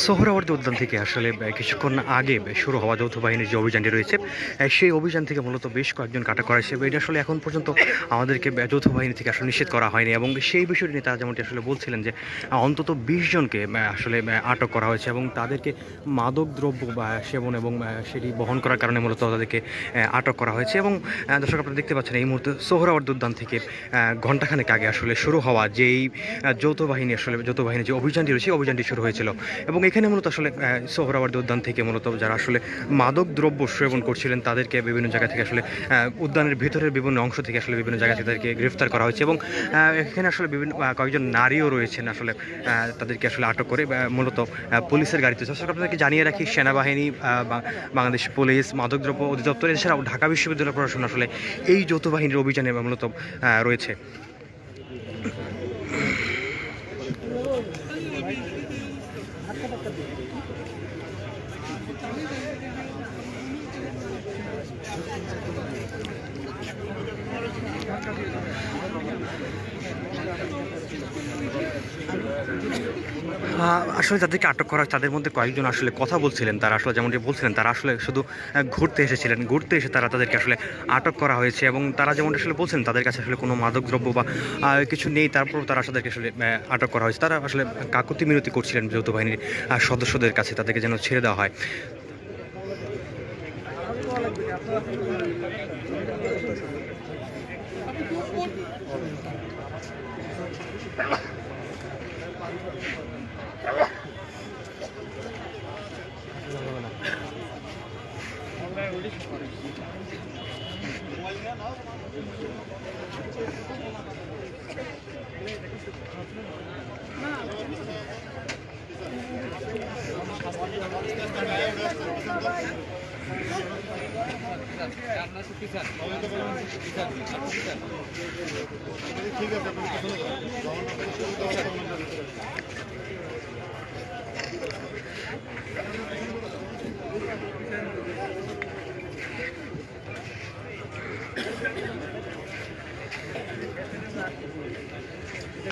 সোহরাওয়ার্দী উদ্যান থেকে আসলে কিছুক্ষণ আগে শুরু হওয়া যৌথ বাহিনীর যে অভিযানটি রয়েছে, সেই অভিযান থেকে মূলত বেশ কয়েকজন আটক করা হয়েছে। এটা আসলে এখন পর্যন্ত আমাদেরকে যৌথ বাহিনী থেকে আসলে নিষেধ করা হয়নি, এবং সেই বিষয়টি নিয়ে তারা যেমনটি আসলে বলছিলেন যে অন্তত 20 জনকে আসলে আটক করা হয়েছে, এবং তাদেরকে মাদক দ্রব্য সেবন এবং সেটি বহন করার কারণে মূলত তাদেরকে আটক করা হয়েছে। এবং দর্শক, আপনারা দেখতে পাচ্ছেন এই মুহূর্তে সোহরাওয়ার্দী উদ্যান থেকে ঘণ্টাখানেক আগে আসলে শুরু হওয়া যেই যৌথ বাহিনী যে অভিযানটি রয়েছে, অভিযানটি শুরু হয়েছিল। এবং এখানে মূলত আসলে সোহরাওয়ার্দী উদ্যান থেকে মূলত যারা আসলে মাদক দ্রব্য সেবন করছিলেন তাদেরকে বিভিন্ন জায়গা থেকে আসলে উদ্যানের ভিতরের বিভিন্ন অংশ থেকে আসলে বিভিন্ন জায়গা থেকে তাদেরকে গ্রেফতার করা হয়েছে। এবং এখানে আসলে বিভিন্ন কয়েকজন নারীও রয়েছেন আসলে তাদেরকে আসলে আটক করে মূলত পুলিশের গাড়িতে। আপনাদেরকে জানিয়ে রাখি, সেনাবাহিনী, বাংলাদেশ পুলিশ, মাদকদ্রব্য অধিদপ্তর, এছাড়াও ঢাকা বিশ্ববিদ্যালয় প্রশাসন আসলে এই যৌথ বাহিনীর অভিযানে মূলত রয়েছে। আসলে যাদেরকে আটক করা হয় তাদের মধ্যে কয়েকজন আসলে কথা বলছিলেন। তারা আসলে যেমনটি বলছিলেন, তারা আসলে শুধু ঘুরতে এসেছিলেন, ঘুরতে এসে তাদেরকে আসলে আটক করা হয়েছে। এবং তারা যেমনটি আসলে বলছেন তাদের কাছে আসলে কোনো মাদকদ্রব্য বা কিছু নেই, তারপর তারা তাদেরকে আসলে আটক করা হয়েছে। তারা আসলে কাকুতি মিনতি করছিলেন যৌথ বাহিনীর সদস্যদের কাছে, তাদেরকে যেন ছেড়ে দেওয়া হয়।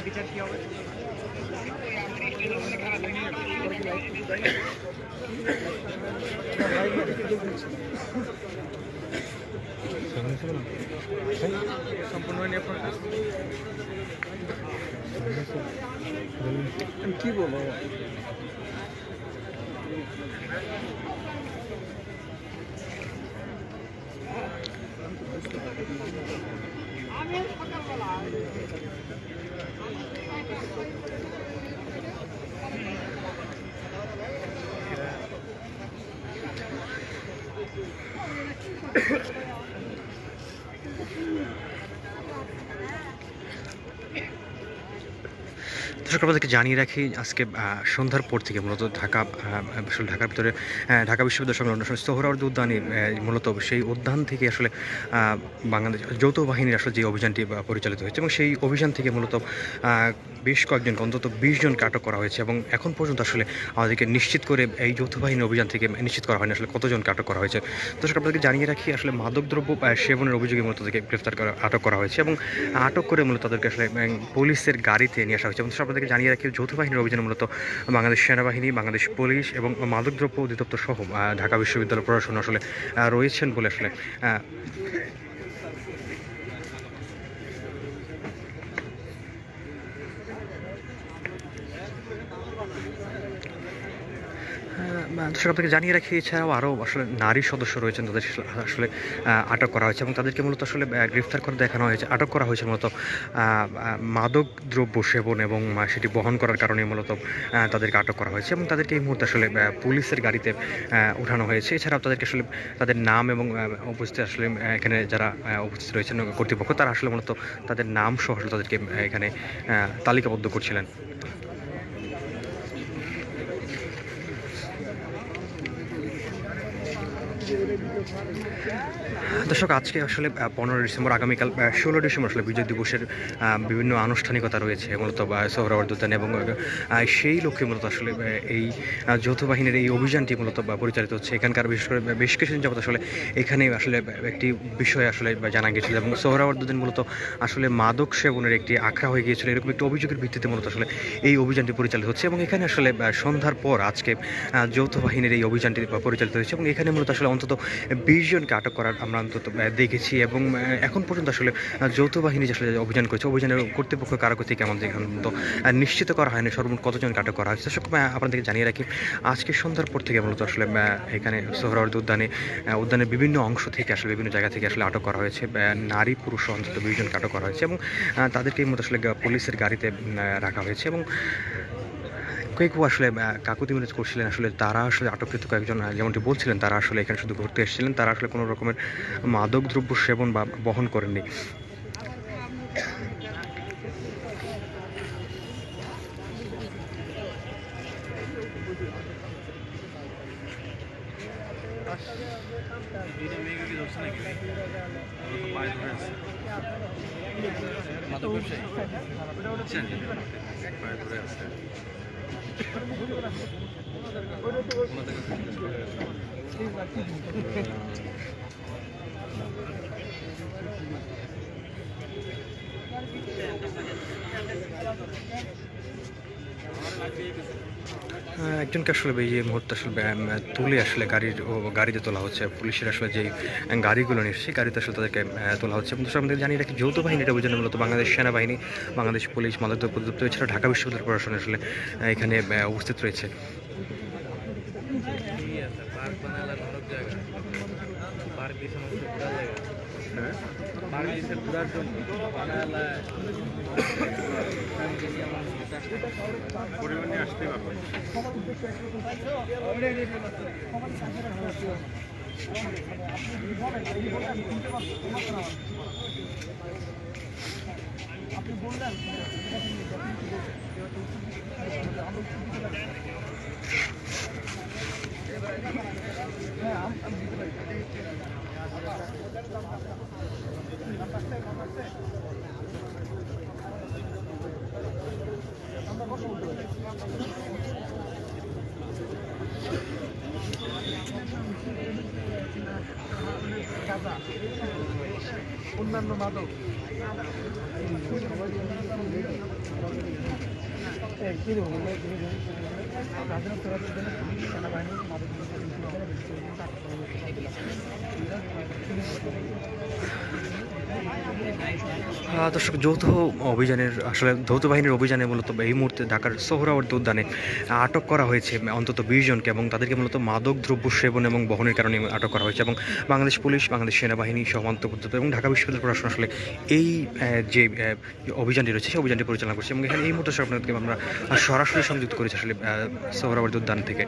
বিচার কি হবে? সম্পূর্ণ কি বলবো? দর্শক, আপনাদেরকে জানিয়ে রাখি, আজকে সন্ধ্যার পর থেকে মূলত ঢাকার ভিতরে ঢাকা বিশ্ববিদ্যালয় সংলগ্ন সোহরাওয়ার্দী উদ্যানে মূলত সেই উদ্যান থেকে আসলে বাংলাদেশ যৌথ বাহিনীর আসলে যে অভিযানটি পরিচালিত হয়েছে, এবং সেই অভিযান থেকে মূলত বেশ কয়েকজন, অন্তত 20 জনকে আটক করা হয়েছে। এবং এখন পর্যন্ত আসলে আমাদেরকে নিশ্চিত করে এই যৌথ বাহিনীর অভিযান থেকে নিশ্চিত করা হয়নি আসলে কতজনকে আটক করা হয়েছে। দর্শক, আপনাদেরকে জানিয়ে রাখি, আসলে মাদকদ্রব্য সেবনের অভিযোগে মূলত তাদেরকে আটক করা হয়েছে, এবং আটক করে মূলত তাদেরকে আসলে পুলিশের গাড়িতে নিয়ে আসা হয়েছে। এবং আপনাদেরকে জানিয়ে রাখি, যৌথ বাহিনীর অভিযানে মূলত বাংলাদেশ সেনাবাহিনী, বাংলাদেশ পুলিশ এবং মাদকদ্রব্য অধিদপ্তর সহ ঢাকা বিশ্ববিদ্যালয় প্রশাসন আসলে রয়েছেন বলে আসলে দর্শক, আপনাকে জানিয়ে রাখি, এছাড়াও আরও আসলে নারী সদস্য রয়েছেন, তাদের আসলে আটক করা হয়েছে, এবং তাদেরকে মূলত আসলে গ্রেফতার করে দেখানো হয়েছে, আটক করা হয়েছে মূলত মাদক দ্রব্য সেবন এবং সেটি বহন করার কারণে মূলত তাদেরকে আটক করা হয়েছে। এবং তাদেরকে এই মুহূর্তে আসলে পুলিশের গাড়িতে উঠানো হয়েছে। এছাড়াও তাদেরকে আসলে তাদের নাম এবং উপস্থিত আসলে এখানে যারা উপস্থিত রয়েছেন কর্তৃপক্ষ, তারা আসলে মূলত তাদের নাম সহ আসলে তাদেরকে এখানে তালিকাবদ্ধ করছিলেন। দর্শক, আজকে আসলে 15 ডিসেম্বর, আগামীকাল 16 ডিসেম্বর আসলে বিজয় দিবসের বিভিন্ন আনুষ্ঠানিকতা রয়েছে মূলত সোহরাওয়ার্দী উদ্যানে, এবং সেই লক্ষ্যে মূলত আসলে এই যৌথ বাহিনীর এই অভিযানটি মূলত পরিচালিত হচ্ছে। এখানকার বিশেষ করে বেশ কিছুদিন যাবত আসলে এখানে আসলে একটি বিষয় আসলে জানা গিয়েছিল, এবং সোহরাওয়ার্দী উদ্যান মূলত আসলে মাদক সেবনের একটি আখড়া হয়ে গিয়েছিল, এরকম একটি অভিযোগের ভিত্তিতে মূলত আসলে এই অভিযানটি পরিচালিত হচ্ছে। এবং এখানে আসলে সন্ধ্যার পর আজকে যৌথ বাহিনীর এই অভিযানটি পরিচালিত হয়েছে, এবং এখানে মূলত আসলে অন্তত 20 জনকে আটক করার আমরা অন্তত দেখেছি। এবং এখন পর্যন্ত আসলে যৌথ বাহিনী যে আসলে অভিযান করেছে, অভিযানের কর্তৃপক্ষ কারো থেকে আমাদের এখন পর্যন্ত নিশ্চিত করা হয়নি সর্বমোট কতজনকে আটক করা হয়েছে। দর্শক, আপনাদেরকে জানিয়ে রাখি, আজকে সন্ধ্যার পর থেকে মূলত আসলে এখানে সোহরাওয়ার্দী উদ্যানের বিভিন্ন অংশ থেকে আসলে বিভিন্ন জায়গা থেকে আসলে আটক করা হয়েছে। নারী পুরুষ অন্তত 20 জনকে আটক করা হয়েছে, এবং তাদেরকে মূলত আসলে পুলিশের গাড়িতে রাখা হয়েছে। এবং কেউ আসলে কাকুতি মিনতি করছিলেন, আসলে তারা আসলে আটককৃত কয়েকজন যেমনটি বলছিলেন, তারা আসলে এখানে শুধু ঘুরতে এসেছিলেন, তারা আসলে কোনো রকমের মাদক দ্রব্য সেবন বা বহন করেননি। একজনকে আসলে এই মুহূর্তে আসলে তুলে আসলে গাড়িতে তোলা হচ্ছে। পুলিশের আসলে যে গাড়িগুলো নিয়ে সেই গাড়িতে আসলে তাদেরকে তোলা হচ্ছে। এবং আমাদের জানিয়ে রাখি, যৌথ বাহিনীটা অভিযানে মূলত বাংলাদেশ সেনাবাহিনী, বাংলাদেশ পুলিশ, মাদকদ্রব্য অধিদপ্তর, এছাড়া ঢাকা বিশ্ববিদ্যালয় প্রশাসন আসলে এখানে উপস্থিত রয়েছে। অন্যান্য মাদক দর্শক, যৌথ বাহিনীর অভিযানে মূলত এই মুহূর্তে ঢাকার সোহরাওয়ার্দী উদ্যানে আটক করা হয়েছে অন্তত 20 জনকে, এবং তাদেরকে মূলত মাদক দ্রব্য সেবন এবং বহনের কারণে আটক করা হয়েছে। এবং বাংলাদেশ পুলিশ, বাংলাদেশ সেনাবাহিনী সহ এবং ঢাকা বিশ্ববিদ্যালয় প্রশাসন আসলে এই যে অভিযানটি রয়েছে সেই অভিযানটি পরিচালনা করছে। এবং এখানে এই মুহূর্তে আপনাদেরকে আমরা সরাসরি সংযুক্ত করেছি আসলে সোহরাওয়ার্দী উদ্যান থেকে।